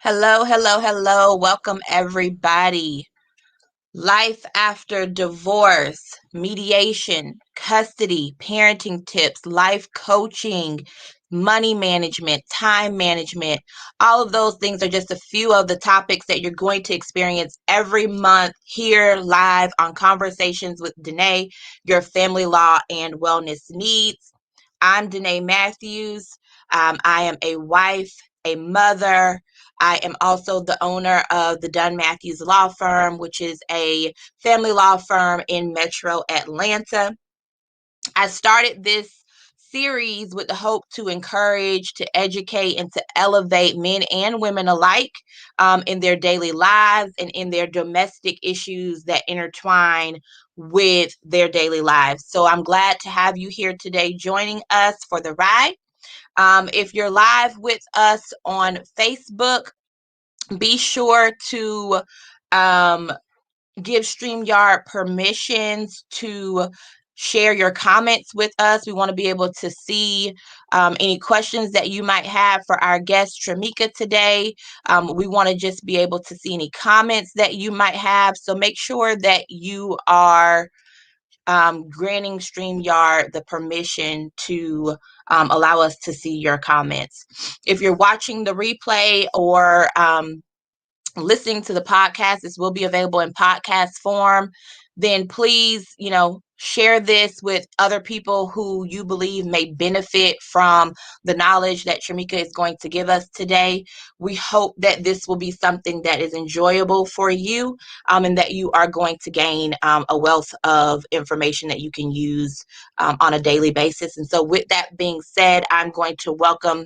Hello, hello, hello. Welcome, everybody. Life after divorce, mediation, custody, parenting tips, life coaching, money management, time management. All of those things are just a few of the topics that you're going to experience every month here live on Conversations with Dene, your family law and wellness needs. I'm Dene Matthews. I am a wife, a mother. I am also the owner of the Dunn Matthews Law Firm, which is a family law firm in Metro Atlanta. I started this series with the hope to encourage, to educate, and to elevate men and women alike in their daily lives and in their domestic issues that intertwine with their daily lives. So I'm glad to have you here today joining us for the ride. If you're live with us on Facebook, be sure to give StreamYard permissions to share your comments with us. We want to be able to see any questions that you might have for our guest Tramika today. We want to just be able to see any comments that you might have. So make sure that you are granting StreamYard the permission to allow us to see your comments. If you're watching the replay or listening to the podcast, this will be available in podcast form, then please, share this with other people who you believe may benefit from the knowledge that Tramika is going to give us today. We hope that this will be something that is enjoyable for you and that you are going to gain a wealth of information that you can use on a daily basis. And so with that being said, I'm going to welcome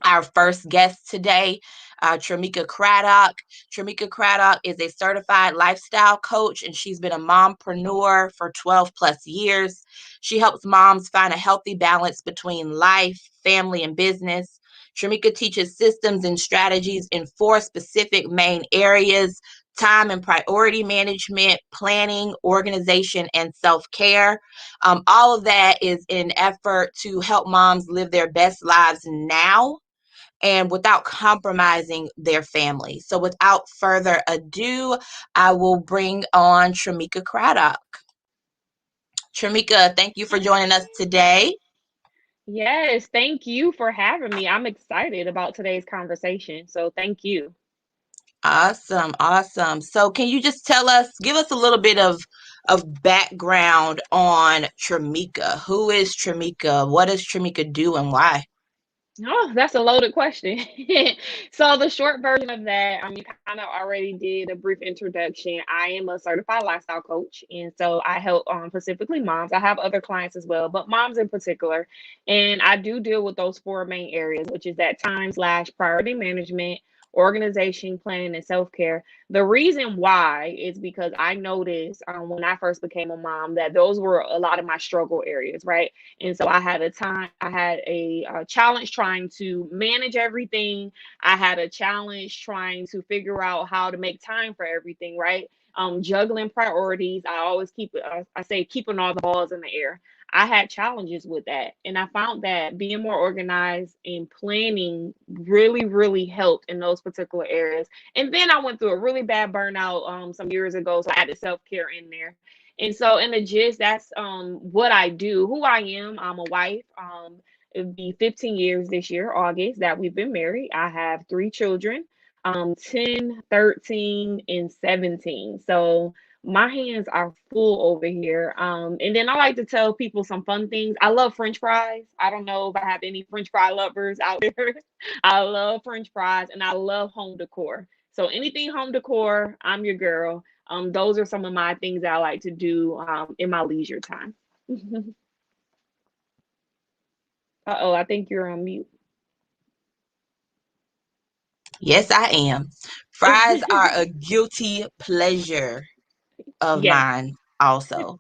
our first guest today, Tramika Craddock. Tramika Craddock is a certified lifestyle coach, and she's been a mompreneur for 12 plus years. She helps moms find a healthy balance between life, family, and business. Tramika teaches systems and strategies in four specific main areas: time and priority management, planning, organization, and self-care. All of that is in an effort to help moms live their best lives now and without compromising their family. So without further ado, I will bring on Tramika Craddock. Tramika, thank you for joining us today. Yes, thank you for having me. I'm excited about today's conversation. So thank you. Awesome, awesome. So can you just give us a little bit of background on Tramika? Who is Tramika? What does Tramika do and why? Oh, that's a loaded question. So the short version of that, you kind of already did a brief introduction. I am a certified lifestyle coach, and so I help specifically moms. I have other clients as well, but moms in particular. And I do deal with those four main areas, which is that time/priority management, organization, planning, and self-care. The reason why is because I noticed when I first became a mom that those were a lot of my struggle areas, right? And so I had a challenge trying to manage everything. I had a challenge trying to figure out how to make time for everything, right? Juggling priorities. I always I say keeping all the balls in the air. I had challenges with that. And I found that being more organized and planning really, really helped in those particular areas. And then I went through a really bad burnout some years ago. So I added self care in there. And so in the gist, that's what I do, who I am. I'm a wife. It'll be 15 years this year, August, that we've been married. I have three children, 10, 13, and 17. So my hands are full over here. And then I like to tell people some fun things. I love French fries. I don't know if I have any French fry lovers out there. I love French fries and I love home decor. So anything home decor, I'm your girl. Those are some of my things that I like to do in my leisure time. Uh-oh, I think you're on mute. Yes, I am. Fries are a guilty pleasure of Yes. mine also,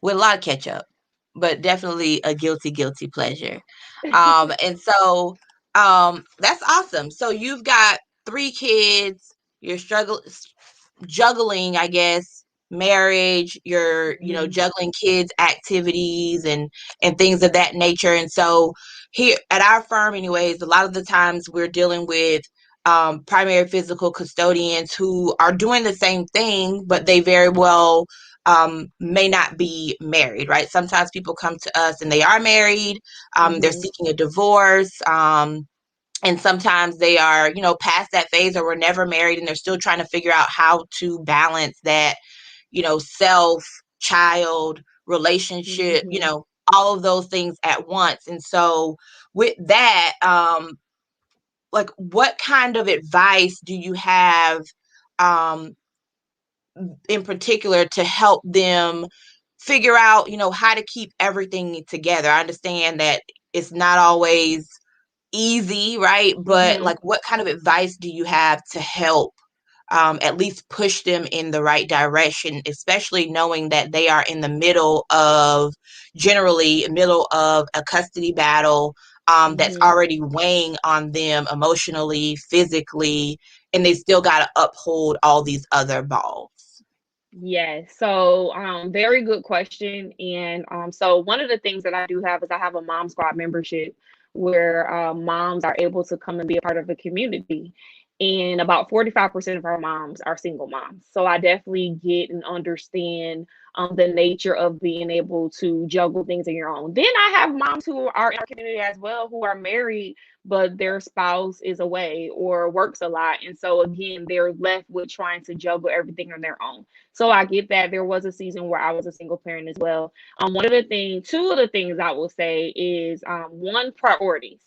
with a lot of ketchup, but definitely a guilty pleasure. And so that's awesome. So you've got three kids, you're juggling, I guess, marriage, you're, Mhm. juggling kids' activities and things of that nature. And so here at our firm, anyways, a lot of the times we're dealing with primary physical custodians who are doing the same thing, but they very well may not be married, right? Sometimes people come to us and they are married, they're Mhm. seeking a divorce, and sometimes they are, past that phase or were never married and they're still trying to figure out how to balance that, self, child, relationship, Mhm. all of those things at once. And so with that, like what kind of advice do you have um in particular to help them figure out, how to keep everything together? I understand that it's not always easy, right? But Mhm. like what kind of advice do you have to help at least push them in the right direction, especially knowing that they are in the generally middle of a custody battle that's Mhm. already weighing on them emotionally, physically, and they still got to uphold all these other balls. Yes. So, very good question. And so one of the things that I do have is I have a mom squad membership where moms are able to come and be a part of the community. And about 45% of our moms are single moms. So I definitely get and understand the nature of being able to juggle things on your own. Then I have moms who are in our community as well who are married, but their spouse is away or works a lot. And so again, they're left with trying to juggle everything on their own. So I get that. There was a season where I was a single parent as well. Two of the things I will say is one, priorities.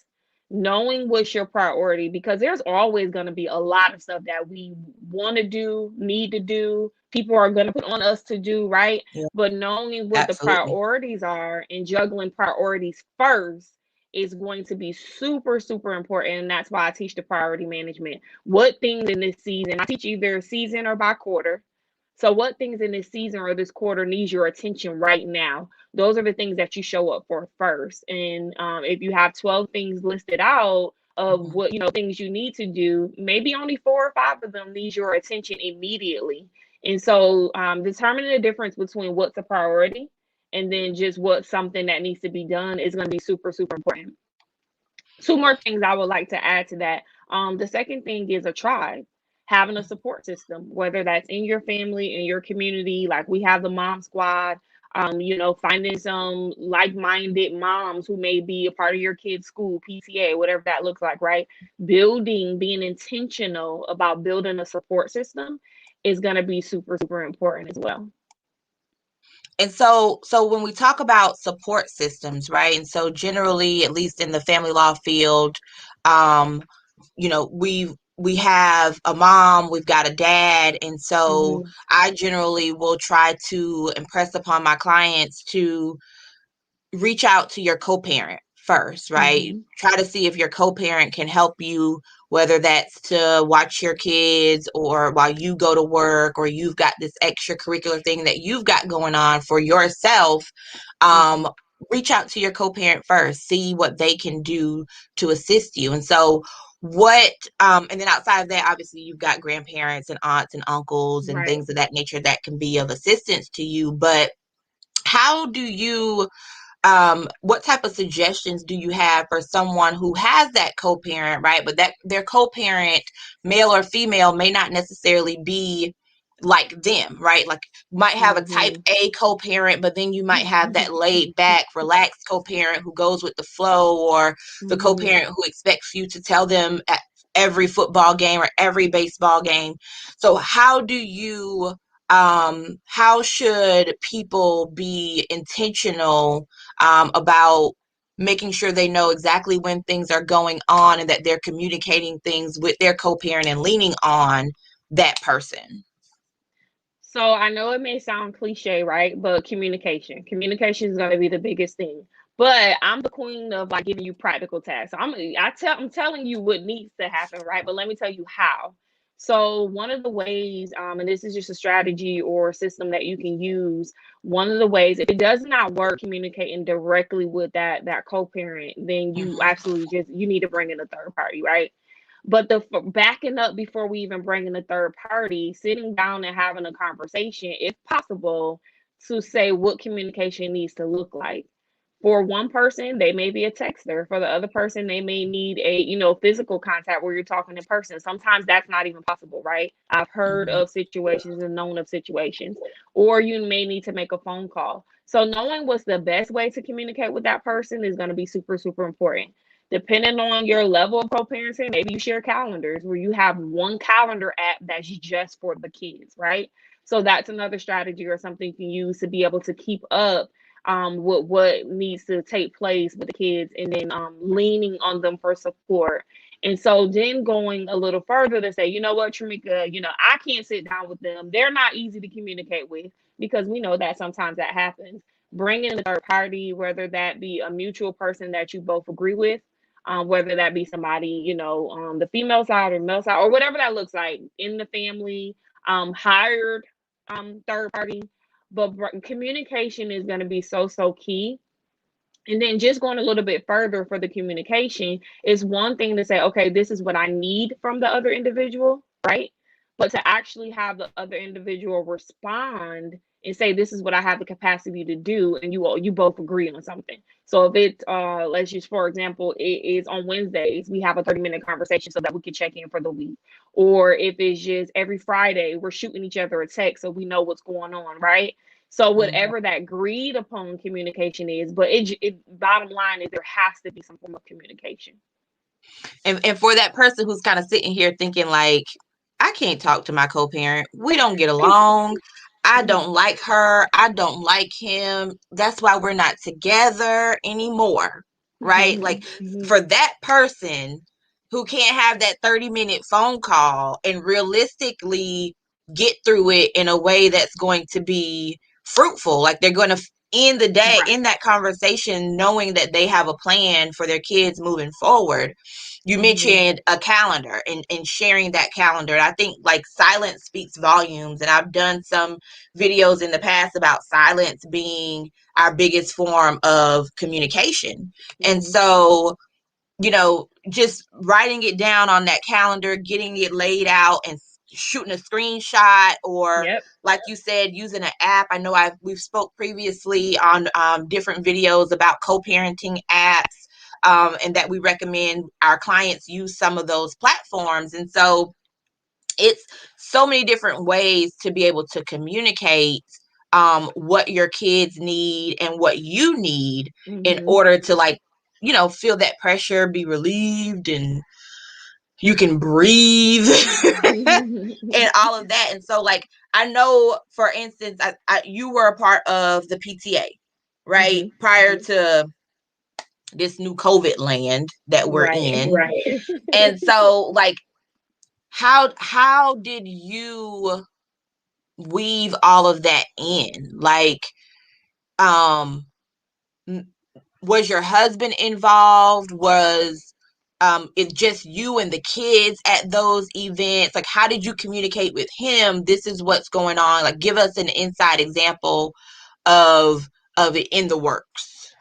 Knowing what's your priority, because there's always going to be a lot of stuff that we want to do, need to do, people are going to put on us to do, right? Yeah, But knowing what the absolutely. priorities are and juggling priorities first is going to be super, super important. And that's why I teach the priority management. What things in this season, I teach either season or by quarter. So, what things in this season or this quarter needs your attention right now? Those are the things that you show up for first. And if you have 12 things listed out of Mhm. what things you need to do, maybe only 4 or 5 of them needs your attention immediately. And so, determining the difference between what's a priority and then just what's something that needs to be done is going to be super, super important. Two more things I would like to add to that. The second thing is a tribe, having a support system, whether that's in your family, in your community. Like we have the mom squad. Finding some like-minded moms who may be a part of your kid's school, PTA, whatever that looks like, right? Being intentional about building a support system is going to be super, super important as well. And so when we talk about support systems, right? And so generally, at least in the family law field, um, we have a mom, we've got a dad, and so Mm-hmm. I generally will try to impress upon my clients to reach out to your co-parent first, right? Mm-hmm. Try to see if your co-parent can help you, whether that's to watch your kids or while you go to work or you've got this extracurricular thing that you've got going on for yourself. Mm-hmm. Um, Reach out to your co-parent first, see what they can do to assist you. And so and then outside of that, obviously you've got grandparents and aunts and uncles and Right. things of that nature that can be of assistance to you. But how do you what type of suggestions do you have for someone who has that co-parent, right? But that their co-parent, male or female, may not necessarily be like them, right? Like you might have a type Mm-hmm. A co-parent, but then you might have that laid back, relaxed co-parent who goes with the flow, or the Mm-hmm. co-parent who expects you to tell them at every football game or every baseball game. So how should people be intentional about making sure they know exactly when things are going on and that they're communicating things with their co-parent and leaning on that person? So I know it may sound cliche, right? But communication is going to be the biggest thing. But I'm the queen of like giving you practical tasks. So I'm telling you what needs to happen, right? But let me tell you how. So one of the ways, and this is just a strategy or system that you can use. One of the ways, if it does not work communicating directly with that co-parent, then you Mhm. absolutely just you need to bring in a third party, right? But backing up before we even bring in a third party, sitting down and having a conversation, if possible, to say what communication needs to look like. For one person, they may be a texter. For the other person, they may need a, physical contact where you're talking in person. Sometimes that's not even possible, right? I've heard Mhm. of situations and known of situations. Or you may need to make a phone call. So knowing what's the best way to communicate with that person is going to be super, super important. Depending on your level of co-parenting, maybe you share calendars where you have one calendar app that's just for the kids, right? So that's another strategy or something you can use to be able to keep up with what needs to take place with the kids, and then leaning on them for support. And so then going a little further to say, you know what, Tramika, I can't sit down with them. They're not easy to communicate with, because we know that sometimes that happens. Bringing in a third party, whether that be a mutual person that you both agree with, whether that be somebody, the female side or male side, or whatever that looks like in the family, hired third party. But communication is going to be so, so key. And then just going a little bit further for the communication is one thing to say, okay, this is what I need from the other individual, right? But to actually have the other individual respond and say, this is what I have the capacity to do, and you both agree on something. So if it's let's just, for example, it is on Wednesdays, we have a 30-minute conversation so that we can check in for the week. Or if it's just every Friday, we're shooting each other a text so we know what's going on, right? So Mhm. whatever that agreed upon communication is, but it bottom line is there has to be some form of communication. And for that person who's kind of sitting here thinking like, I can't talk to my co-parent. We don't get along. I don't like her. I don't like him. That's why we're not together anymore. Right? Like for that person who can't have that 30-minute phone call and realistically get through it in a way that's going to be fruitful. Like they're going to end the day Right. in that conversation knowing that they have a plan for their kids moving forward. You Hmm. mentioned a calendar and sharing that calendar. I think like silence speaks volumes. And I've done some videos in the past about silence being our biggest form of communication. And Hmm. so, just writing it down on that calendar, getting it laid out and shooting a screenshot, or Yep. like you said, using an app. I know we've spoke previously on different videos about co-parenting apps, and that we recommend our clients use some of those platforms. And so it's so many different ways to be able to communicate what your kids need and what you need in Hmm. order to like, feel that pressure, be relieved, and you can breathe and all of that. And so like, I know, for instance, you were a part of the PTA, right? Hmm. Prior to this new COVID land that we're Right. in. Right. And so like, how did you weave all of that in? Like, um, was your husband involved? Was it just you and the kids at those events? Like, how did you communicate with him? This is what's going on. Like, give us an inside example of it in the works.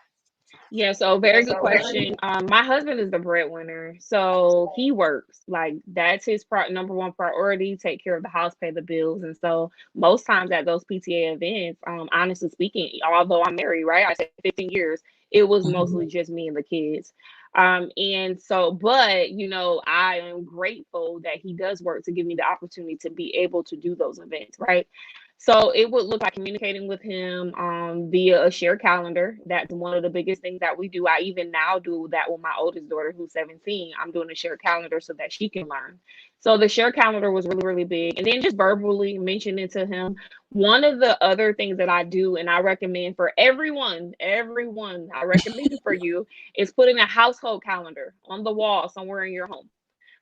Yeah, so very good question. My husband is the breadwinner, so he works. Like that's his number one priority: take care of the house, pay the bills. And so most times at those PTA events, honestly speaking, although I'm married, right? I said 15 years, it was Mhm. mostly just me and the kids. And so, but I am grateful that he does work to give me the opportunity to be able to do those events, right? So it would look like communicating with him via a shared calendar. That's one of the biggest things that we do. I even now do that with my oldest daughter, who's 17. I'm doing a shared calendar so that she can learn. So the shared calendar was really, really big. And then just verbally mentioning to him. One of the other things that I do, and I recommend for everyone, I recommend for you, is putting a household calendar on the wall somewhere in your home.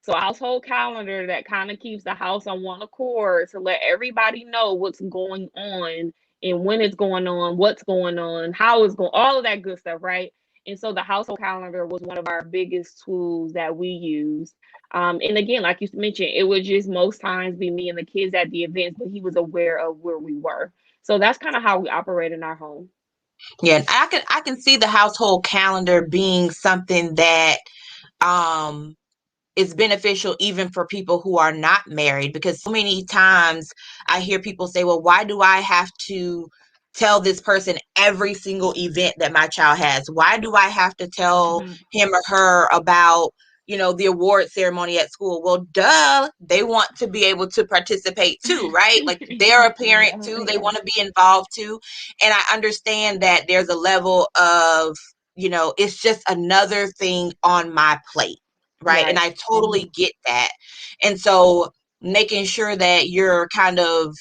So a household calendar that kind of keeps the house on one accord to let everybody know what's going on and when it's going on, what's going on, how it's going, all of that good stuff, right? And so the household calendar was one of our biggest tools that we used. And again, like you mentioned, it would just most times be me and the kids at the events, but he was aware of where we were. So that's kind of how we operate in our home. Yeah, and I can see the household calendar being something that um is beneficial even for people who are not married, because so many times I hear people say, well, why do I have to tell this person every single event that my child has? Why do I have to tell Mm-hmm. him or her about, the award ceremony at school? Well, duh, they want to be able to participate too, right? Like, they're a parent Yeah, too. They yeah, want to be involved too. And I understand that there's a level of, it's just another thing on my plate, right? And right. I Mm-hmm. totally get that. And so making sure that you're kind of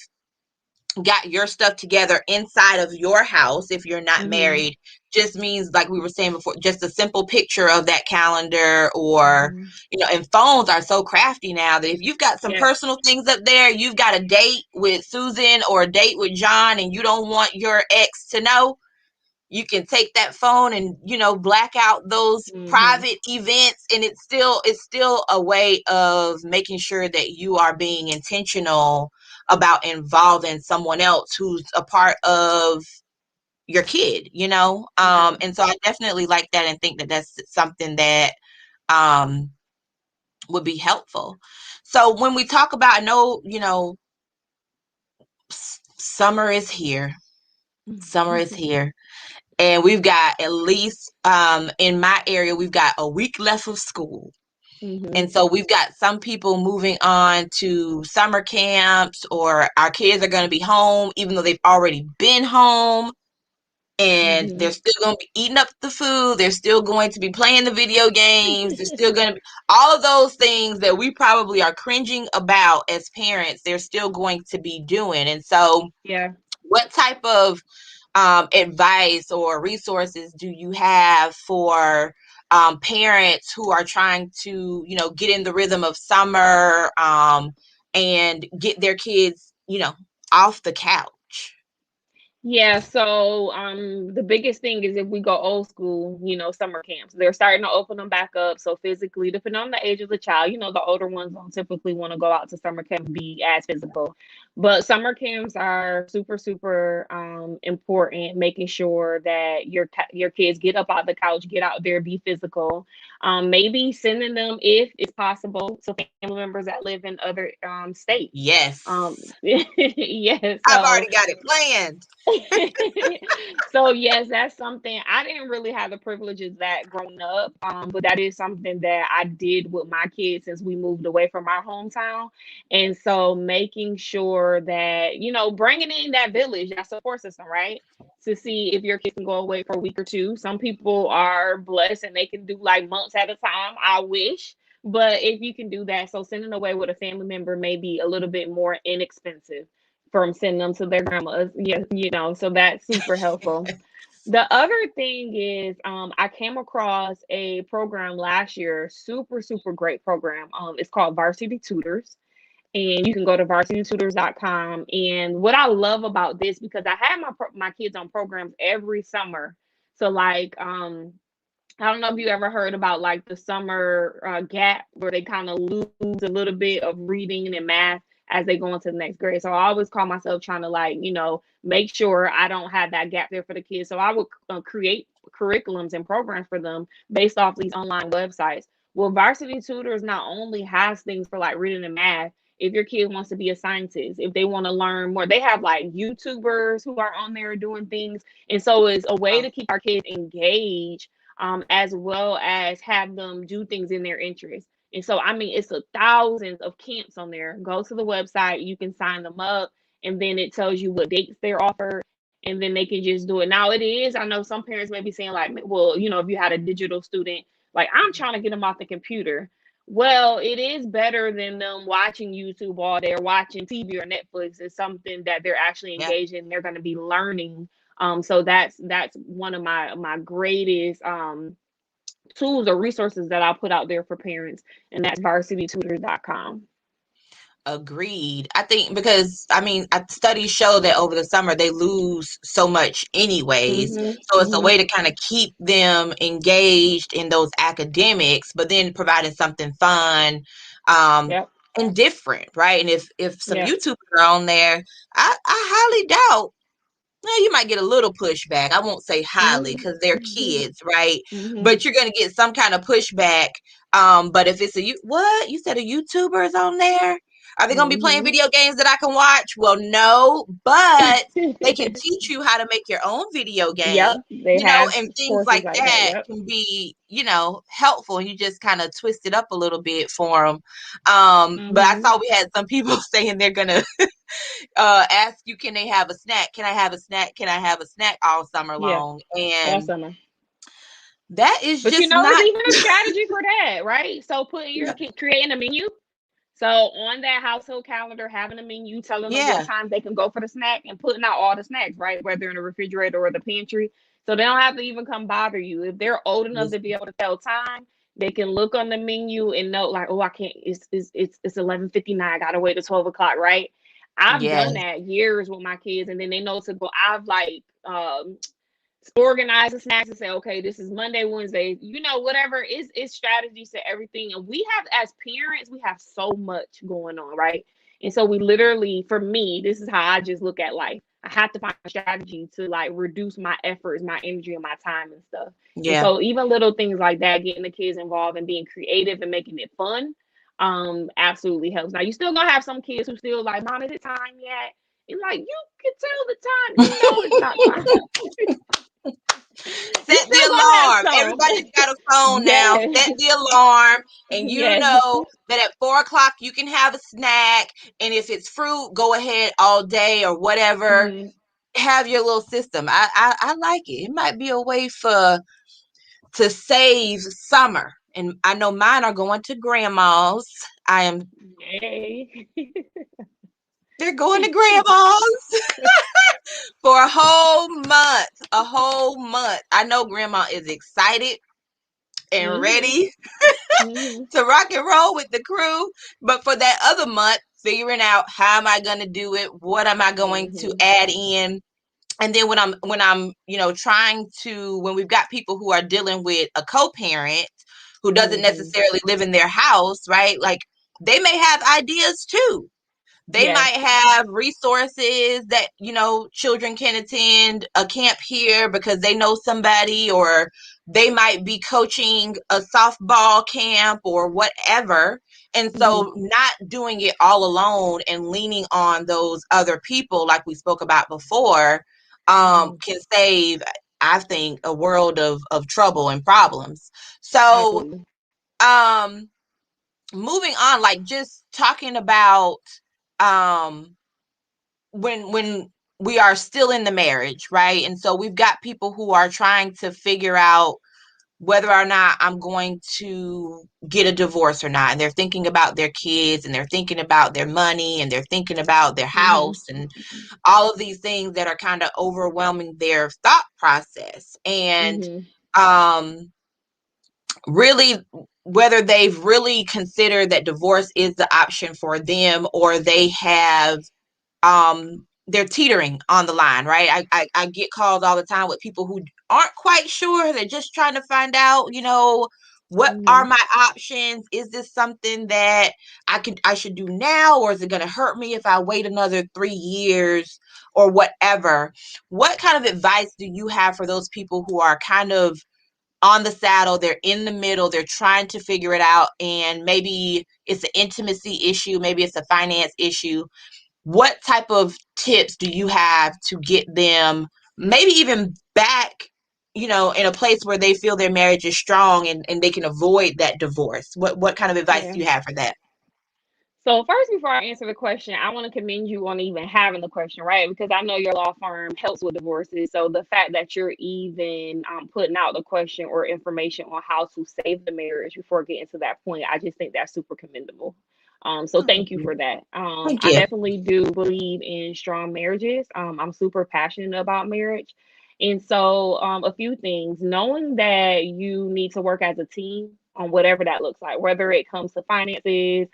got your stuff together inside of your house if you're not Mm-hmm. married just means, like we were saying before, just a simple picture of that calendar. Or Mm-hmm. and phones are so crafty now that if you've got some Yes. personal things up there, you've got a date with Susan or a date with John, and you don't want your ex to know, you can take that phone and black out those Mm-hmm. private events, and it's still a way of making sure that you are being intentional about involving someone else who's a part of your kid. Yeah. And so I definitely like that and think that that's something that um would be helpful. So when we talk about, I know, summer is here. Summer is here. And we've got, at least in my area, we've got a week left of school. Mm-hmm. And so we've got some people moving on to summer camps, or our kids are going to be home, even though they've already been home. And Mm-hmm. they're still going to be eating up the food. They're still going to be playing the video games. They're still going to be all of those things that we probably are cringing about as parents. They're still going to be doing. And so, Yeah. what type of advice or resources do you have for parents who are trying to, get in the rhythm of summer, and get their kids, off the couch? Yeah, so the biggest thing is if we go old school, summer camps. They're starting to open them back up. So physically, depending on the age of the child, the older ones don't typically want to go out to summer camp and be as physical. But summer camps are super, super important, making sure that your kids get up out the couch, get out there, be physical. Maybe sending them, if it's possible, to family members that live in other states. Yes, Yeah, I've so already got it planned. so yes, that's something I didn't really have the privileges that growing up, but that is something that I did with my kids since we moved away from our hometown. And so making sure that, bringing in that village, that support system, right? To see if your kids can go away for a week or two. Some people are blessed and they can do like months at a time. I wish. But if you can do that, so sending away with a family member may be a little bit more inexpensive from sending them to their grandmas. Yeah, so that's super helpful. The other thing is, I came across a program last year, super, super great program. It's called Varsity Tutors, and you can go to varsitytutors.com. And what I love about this, because I had my kids on programs every summer. So like, I don't know if you ever heard about like the summer gap where they kind of lose a little bit of reading and math as they go into the next grade. So I always call myself trying to like, make sure I don't have that gap there for the kids. So I would create curriculums and programs for them based off these online websites. Well, Varsity Tutors not only has things for like reading and math. If your kid wants to be a scientist, if they want to learn more, they have like YouTubers who are on there doing things. And so it's a way Oh, to keep our kids engaged, as well as have them do things in their interest. And so, I mean, it's thousands of camps on there. Go to the website, you can sign them up, and then it tells you what dates they're offered, and then they can just do it. Now, it is, I know some parents may be saying, like, well, if you had a digital student, like, I'm trying to get them off the computer. Well, it is better than them watching YouTube all day or watching TV or Netflix. It's something that they're actually yeah. engaged in. They're going to be learning. So that's one of my greatest tools or resources that I put out there for parents, and that's varsitytutors.com. Agreed. I think because, I mean, studies show that over the summer they lose so much anyways. Mhm. So it's a Mhm. way to kind of keep them engaged in those academics, but then providing something fun, um, Yep. and different, right? And if some Yep. YouTubers are on there, I highly doubt. Well, you might get a little pushback. I won't say highly Mhm. because they're Mhm. kids, right? Mhm. But you're gonna get some kind of pushback. But if it's what you said, a YouTuber is on there. Are they going to be playing Mm-hmm. video games that I can watch? Well, no, but they can teach you how to make your own video game, Yep, they have and things courses like like that. that Yep. can be, helpful. You just kind of twist it up a little bit for them. But I Mm-hmm. saw we had some people saying they're going to ask you, can they have a snack? Can I have a snack? Can I have a snack all summer Yeah, long? all And summer. that is But just it's not, even a strategy for that, right? So creating a menu. So on that household calendar, having a menu, telling them what yeah, times they can go for the snack and putting out all the snacks, right? Whether in the refrigerator or the pantry. So they don't have to even come bother you. If they're old enough to be able to tell time, they can look on the menu and know like, oh, I can't, it's 11:59. I gotta wait till 12 o'clock, right? I've yeah, done that years with my kids, and then they know to go. I've like organize the snacks and say, okay, this is Monday, Wednesday, whatever. It's strategies to everything. And we have, as parents, we have so much going on, right? And so we literally, for me, this is how I just look at life. I have to find a strategy to like reduce my efforts, my energy, and my time and stuff. And yeah. so even little things like that, getting the kids involved and being creative and making it fun, absolutely helps. Now you still gonna have some kids who still like, Mom, is it time yet? And like, you can tell the time, it's not time. You Set the still gonna have alarm. some. Everybody's got a phone now. Yes. Set the alarm, and you Yes. know that at 4 o'clock you can have a snack. And if it's fruit, go ahead all day or whatever. Mm, Have your little system. I like it. It might be a way to save summer. And I know mine are going to grandma's. I am. yay. They're going to grandma's for a whole month. A whole month. I know grandma is excited and Mhm. ready Mhm. to rock and roll with the crew. But for that other month, figuring out how am I going to do it? What am I going to Mhm. add in? And then when I'm trying to, when we've got people who are dealing with a co-parent who doesn't Mhm. necessarily live in their house, right? Like they may have ideas too. They Yes. might have resources that children can attend a camp here because they know somebody, or they might be coaching a softball camp or whatever. And Mhm. so not doing it all alone and leaning on those other people like we spoke about before Mhm. can save, I think, a world of trouble and problems. So Absolutely. um moving on, like just talking about um when we are still in the marriage, right? And so we've got people who are trying to figure out whether or not I'm going to get a divorce or not. And they're thinking about their kids, and they're thinking about their money, and they're thinking about their Mhm. house, and all of these things that are kind of overwhelming their thought process. And Mhm. um really, whether they've really considered that divorce is the option for them, or they have they're teetering on the line, right? I get calls all the time with people who aren't quite sure. They're just trying to find out, what are Mhm. my options? Is this something that I should do now, or is it going to hurt me if I wait another 3 years or whatever? What kind of advice do you have for those people who are kind of on the saddle, they're in the middle, they're trying to figure it out, and maybe it's an intimacy issue, maybe it's a finance issue? What type of tips do you have to get them maybe even back, in a place where they feel their marriage is strong, and they can avoid that divorce? What kind of advice Yeah. do you have for that? So first, before I answer the question, I want to commend you on even having the question, right? Because I know your law firm helps with divorces. So the fact that you're even putting out the question or information on how to save the marriage before getting to that point, I just think that's super commendable. So Oh, thank thank you you. for that. Thank I you. definitely do believe in strong marriages. I'm super passionate about marriage. And so a few things, knowing that you need to work as a team on whatever that looks like, whether it comes to finances,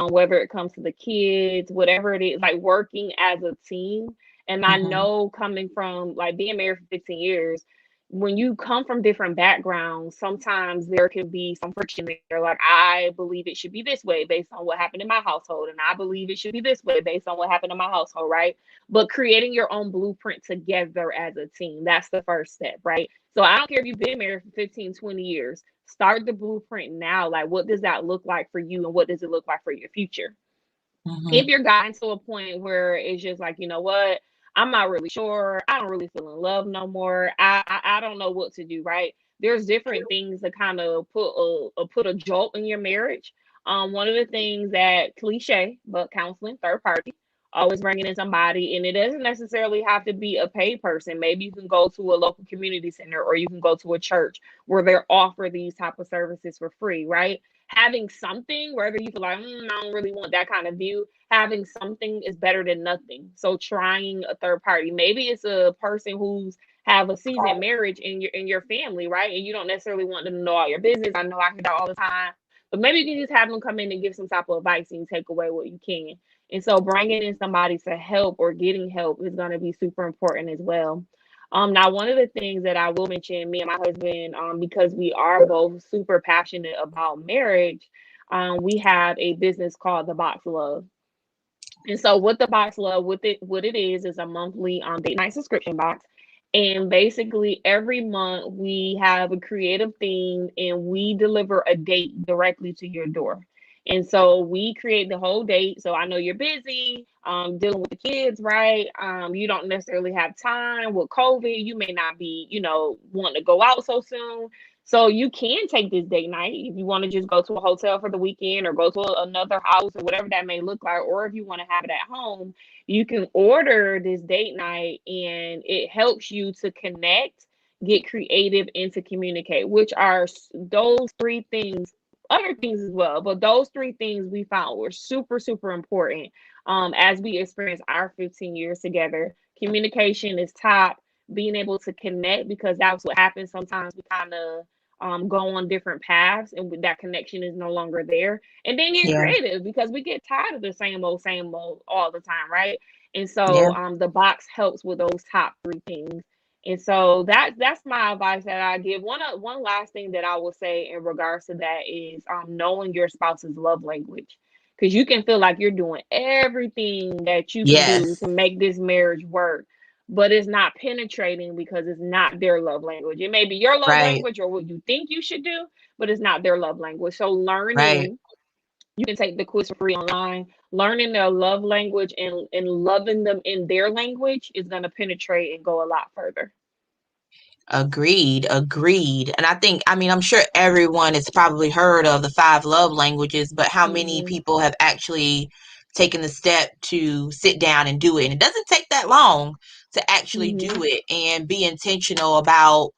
whether it comes to the kids, whatever it is, like working as a team. And I Hmm. know coming from like being married for 15 years, when you come from different backgrounds, sometimes there can be some friction there. Like, I believe it should be this way based on what happened in my household, and I believe it should be this way based on what happened in my household, right? But creating your own blueprint together as a team, that's the first step, right? So I don't care if you've been married for 15, 20 years, start the blueprint now. Like, what does that look like for you, and what does it look like for your future? If Mm-hmm. you're gotten to a point where it's just like, you know what, I'm not really sure, I don't really feel in love no more, I don't know what to do, right? There's different things to kind of put a jolt in your marriage. One of the things that cliche, but counseling, third party, always bringing in somebody, and it doesn't necessarily have to be a paid person. Maybe you can go to a local community center, or you can go to a church where they offer these type of services for free, right? Having something, whether you feel like, I don't really want that kind of view, having something is better than nothing. So trying a third party, maybe it's a person who's have a seasoned marriage in your family, right? And you don't necessarily want them to know all your business. I know I hear that all the time, but maybe you can just have them come in and give some type of advice and take away what you can. And so bringing in somebody to help or getting help is going to be super important as well. Now, one of the things that I will mention, me and my husband, because we are both super passionate about marriage, we have a business called the Box Love. And so with the box love, with it, what it is a monthly date night subscription box. And basically every month we have a creative theme and we deliver a date directly to your door. And so we create the whole date. So I know you're busy, dealing with the kids, right? You don't necessarily have time with COVID. You may not be, wanting to go out so soon. So you can take this date night if you want to just go to a hotel for the weekend or go to another house or whatever that may look like, or if you want to have it at home, you can order this date night and it helps you to connect, get creative, and to communicate, which are those three things, other things as well, but those three things we found were super, super important as we experience our 15 years together. Communication is top, being able to connect, because that's what happens sometimes. We kind of go on different paths and that connection is no longer there. And then get Yeah. creative because we get tired of the same old all the time, right? And Yeah. so the box helps with those top three things. And so that's my advice that I give. One last thing that I will say in regards to that is knowing your spouse's love language. Because you can feel like you're doing everything that you can do to Yes. make this marriage work, but it's not penetrating because it's not their love language. It may be your love Right. language or what you think you should do, but it's not their love language. So Right. learning, you can take the quiz for free online. Learning their love language and loving them in their language is going to penetrate and go a lot further. Agreed. Agreed. And I mean, I'm sure everyone has probably heard of the five love languages, but how many Hmm. people have actually taken the step to sit down and do it? And it doesn't take that long to actually Hmm. do it and be intentional about,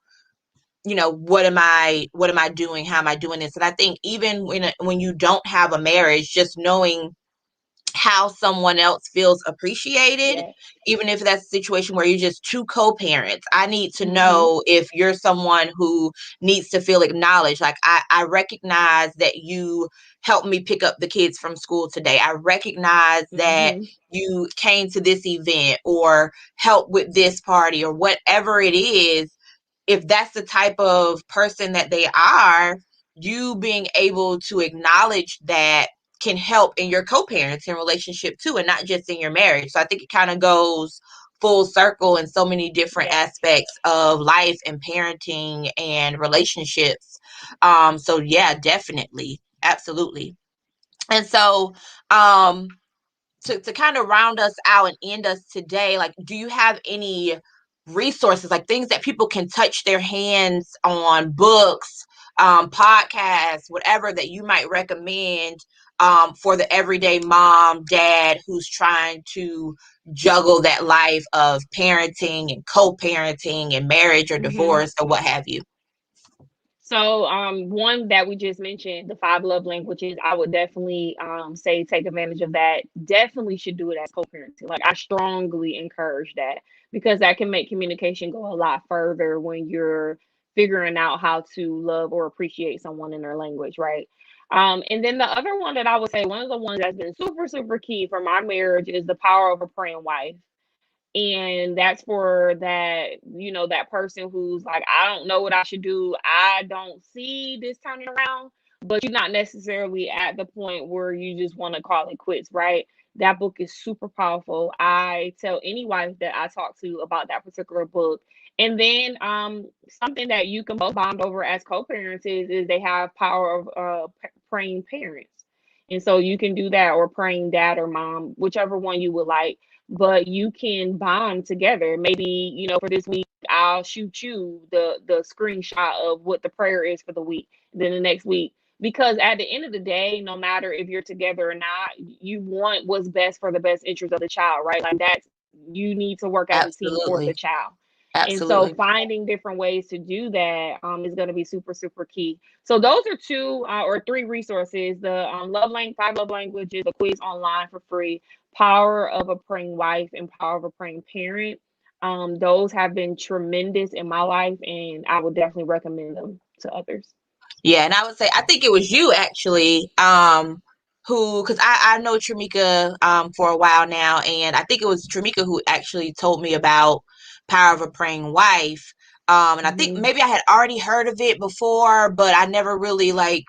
what am I doing? How am I doing this? And I think even when you don't have a marriage, just knowing how someone else feels appreciated, Yeah. even if that's a situation where you're just two co-parents. I need to Hmm. know if you're someone who needs to feel acknowledged. Like, I recognize that you helped me pick up the kids from school today. I recognize that Hmm. you came to this event or helped with this party or whatever it is. If that's the type of person that they are, you being able to acknowledge that can help in your co-parenting relationship too, and not just in your marriage. So I think it kind of goes full circle in so many different Yes. aspects of life and parenting and relationships. So yeah, definitely, absolutely. And so, um, to kind of round us out and end us today, like, do you have any resources, like things that people can touch their hands on, books, podcasts, whatever that you might recommend for the everyday mom, dad who's trying to juggle that life of parenting and co-parenting and marriage or Hmm. divorce or what have you? So, one that we just mentioned, the five love languages, I would definitely say take advantage of that. Definitely should do it as co-parenting. Like, I strongly encourage that because that can make communication go a lot further when you're figuring out how to love or appreciate someone in their language, right? And then the other one that I would say, one of the ones that's been super, super key for my marriage is the power of a praying wife. And that's for that, that person who's like, I don't know what I should do, I don't see this turning around, but you're not necessarily at the point where you just want to call it quits, right? That book is super powerful. I tell any wife that I talk to about that particular book. And then something that you can both bond over as co-parents is they have power of praying parents. And so you can do that, or praying dad or mom, whichever one you would like. But you can bond together. Maybe, for this week, I'll shoot you the screenshot of what the prayer is for the week. Then the next week, because at the end of the day, no matter if you're together or not, you want what's best for the best interest of the child, right? Like, that's, you need to work as a team for the Absolutely. child. And so Absolutely. finding different ways to do that is going to be super, super key. So those are two or three resources: the five love languages, the quiz online for free, Power of a Praying Wife, and Power of a Praying Parent. Those have been tremendous in my life, and I would definitely recommend them to others. Yeah, and I would say I think it was you actually, who, because I know Tramika for a while now, and I think it was Tramika who actually told me about Power of a Praying Wife. And I think Hmm. maybe I had already heard of it before, but I never really like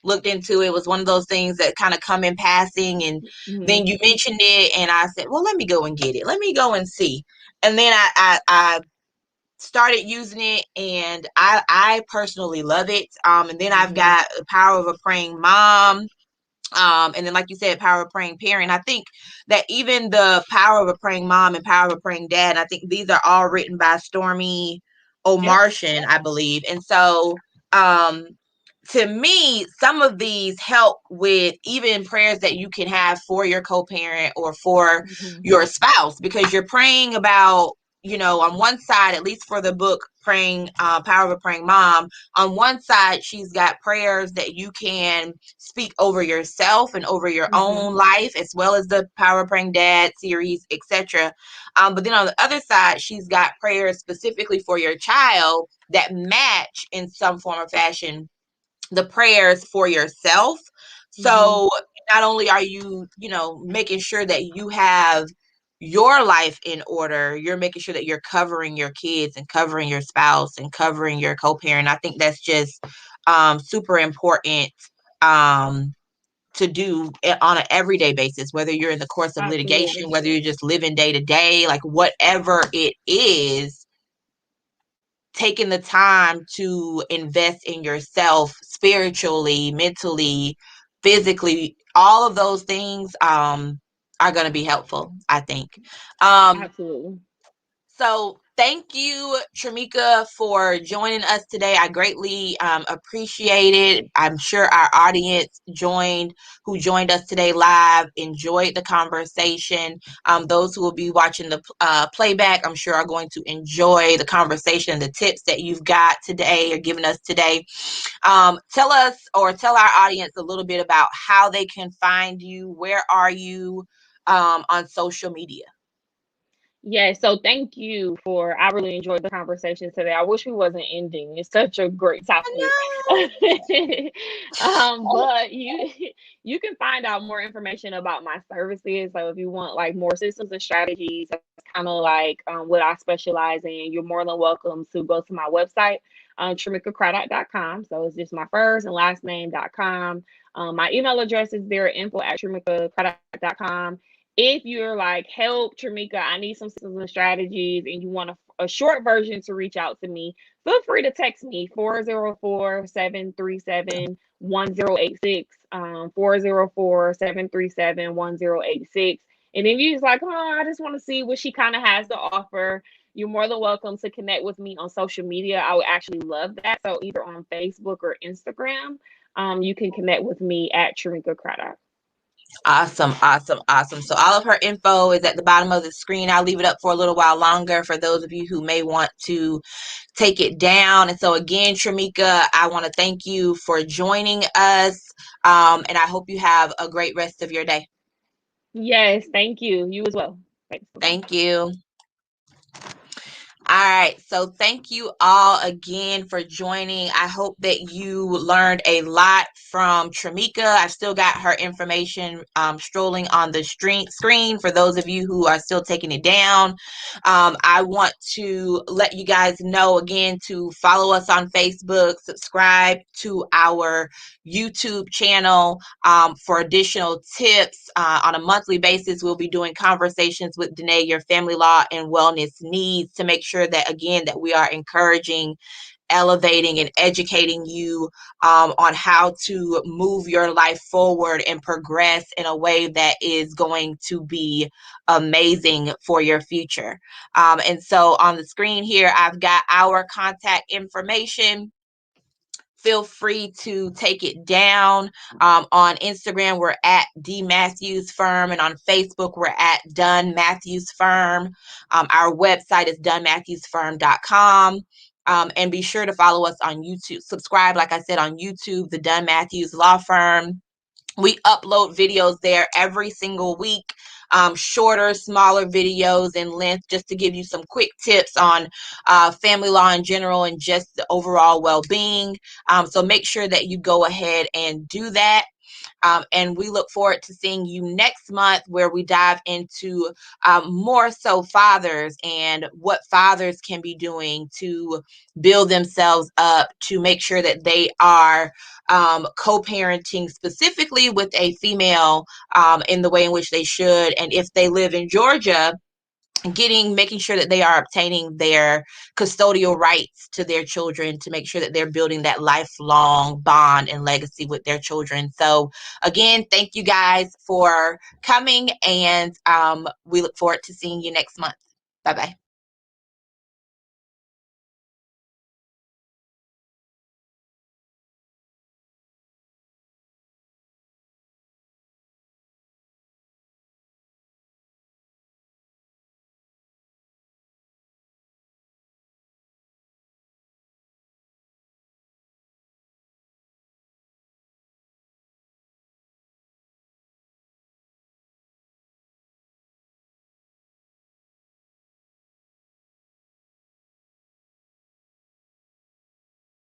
looked into it. It was one of those things that kind of come in passing, and then Hmm. you mentioned it, and I said, well, let me go and get it. Let me go and see. And then I started using it, and I personally love it. And then I've Hmm. got the Power of a Praying Mom. And then, like you said, Power of a Praying Parent. I think that even the Power of a Praying Mom and Power of a Praying Dad, I think these are all written by Stormy Yep. O'Martian, I believe. And so, um, to me, some of these help with even prayers that you can have for your co-parent or for Hmm. your spouse, because you're praying about, on one side, at least for the book, praying Power of a Praying Mom, on one side, she's got prayers that you can speak over yourself and over your Hmm. own life, as well as the Power of Praying Dad series, etc. But then on the other side, she's got prayers specifically for your child that match in some form or fashion the prayers for yourself. Hmm. So not only are you, making sure that you have your life in order, you're making sure that you're covering your kids and covering your spouse and covering your co-parent. I think that's just super important um, to do on an everyday basis, whether you're in the course of litigation, Absolutely. whether you're just living day to day, like whatever it is, taking the time to invest in yourself spiritually, mentally, physically, all of those things are going to be helpful, I think. Um, Absolutely. so thank you, Tramika, for joining us today. I greatly appreciate it. I'm sure our audience who joined us today live, enjoyed the conversation. Those who will be watching the playback, I'm sure are going to enjoy the conversation, the tips that you've got today or given us today. Tell us or tell our audience a little bit about how they can find you. Where are you on social media? Yeah, so thank you for, I really enjoyed the conversation today. I wish we wasn't ending. It's such a great topic. But you can find out more information about my services. So if you want like more systems and strategies, that's kind of like what I specialize in, you're more than welcome to go to my website, tramikacraddock.com. So it's just my first and last name.com. My email address is there, info@tramikacraddock.com. If you're like, help, Tramika, I need some systems and strategies, and you want a short version to reach out to me, feel free to text me 404-737-1086, 404-737-1086. And then you just like, oh, I just want to see what she kind of has to offer. You're more than welcome to connect with me on social media. I would actually love that. So either on Facebook or Instagram, you can connect with me at Tramika Craddock. Awesome, awesome, awesome. So all of her info is at the bottom of the screen. I'll leave it up for a little while longer for those of you who may want to take it down. And so again, Tramika, I want to thank you for joining us. And I hope you have a great rest of your day. Yes, thank you. You as well. Thanks. Bye-bye. Thank you. All right. So thank you all again for joining. I hope that you learned a lot from Tramika. I've still got her information strolling on the screen for those of you who are still taking it down. I want to let you guys know again to follow us on Facebook, subscribe to our YouTube channel for additional tips. On a monthly basis, we'll be doing conversations with Dene, your family law and wellness needs, to make sure that, again, that we are encouraging elevating and educating you on how to move your life forward and progress in a way that is going to be amazing for your future. And so on the screen here, I've got our contact information. Feel free to take it down. On Instagram, we're at D Matthews Firm, and on Facebook, we're at Dunn Matthews Firm. Our website is dunmatthewsfirm.com. And be sure to follow us on YouTube. Subscribe, like I said, on YouTube, the Dunn Matthews Law Firm. We upload videos there every single week, shorter, smaller videos in length, just to give you some quick tips on family law in general and just the overall well-being. So make sure that you go ahead and do that. And we look forward to seeing you next month, where we dive into more so fathers and what fathers can be doing to build themselves up, to make sure that they are co-parenting specifically with a female in the way in which they should. And if they live in Georgia, making sure that they are obtaining their custodial rights to their children, to make sure that they're building that lifelong bond and legacy with their children. So again, thank you guys for coming, and we look forward to seeing you next month. Bye-bye.